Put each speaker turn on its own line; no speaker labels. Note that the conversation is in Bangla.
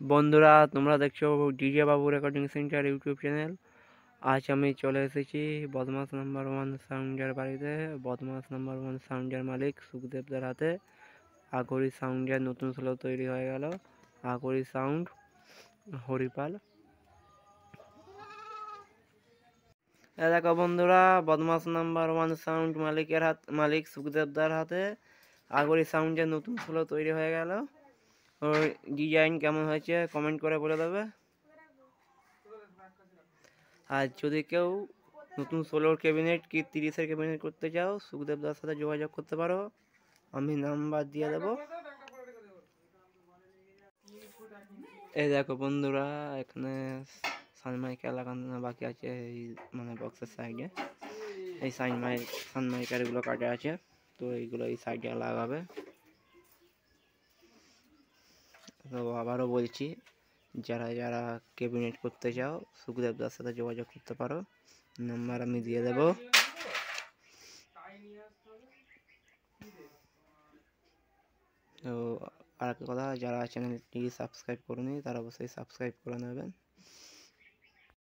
বন্ধুরা, তোমরা দেখছো ডিজে বাবু রেকর্ডিং সেন্টার ইউটিউব চ্যানেল। আজ আমি চলে এসেছি বদমাস নাম্বার ওয়ান সাউন্ডের বাড়িতে। বদমাস নাম্বার ওয়ান সাউন্ডের মালিক সুখদেবদের হাতে আগরি সাউন্ডের নতুন স্লো তৈরি হয়ে গেল। আগরি সাউন্ড, হরিপাল। দেখো বন্ধুরা, বদমাস নাম্বার ওয়ান সাউন্ড মালিক সুখদেবদার হাতে আগরি সাউন্ডের নতুন স্লো তৈরি হয়ে গেল। ওই ডিজাইন কেমন হয়েছে কমেন্ট করে বলে দেবে। আর যদি কেউ নতুন 16 ক্যাবিনেট কি 30-এর ক্যাবিনেট করতে চাও, সুখদেবদার সাথে যোগাযোগ করতে পারো, আমি নাম্বার দিয়ে দেবো। এই দেখো বন্ধুরা, এখানে সানমাইকার লাগানো বাকি আছে, এই মানে বক্সের সাইডে এই সানমাইকারগুলো কাটা আছে, তো এইগুলো এই সাইডে লাগাবে। তো আবারও বলছি, যারা যারা ক্যাবিনেট করতে চাও সুখদেবদার সাথে যোগাযোগ করতে পারো, নাম্বার আমি দিয়ে দেবো। তো আর একটা কথা, যারা চ্যানেলটি সাবস্ক্রাইব করেনি তারা অবশ্যই সাবস্ক্রাইব করে নেবেন।